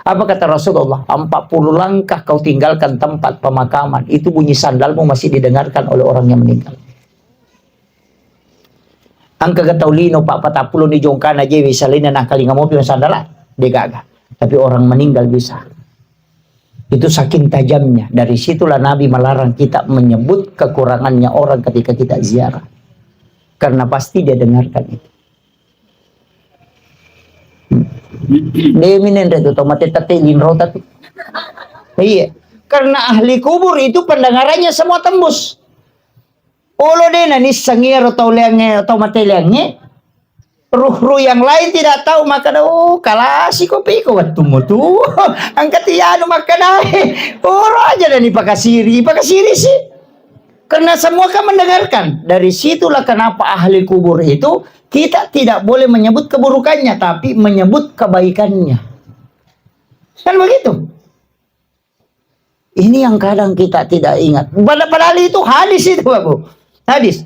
Apa kata Rasulullah? 40 langkah kau tinggalkan tempat pemakaman, itu bunyi sandalmu masih didengarkan oleh orang yang meninggal. Angka gataulino pak patapulo ni jongkana je wisalina nak kali ngamu pion sandala degaga. Tapi orang meninggal bisa. Itu saking tajamnya. Dari situlah Nabi melarang kita menyebut kekurangannya orang ketika kita ziarah. Karena pasti dia dengarkan itu. Deminen itu otomatis tatilin rota tuh. Iya. Karena ahli kubur itu pendengarannya semua tembus. Olo dena ni sangir atau leangnya atau mateliangnya. Ruh-ruh yang lain tidak tahu maka kalasi kopi ko watumo tu. Angkat iyano makanahe. Oro aja dan pakasiri sih. Karena semua kan mendengarkan. Dari situlah kenapa ahli kubur itu kita tidak boleh menyebut keburukannya, tapi menyebut kebaikannya. Kan begitu. Ini yang kadang kita tidak ingat. Padahal itu hadis itu, Bu. Hadis.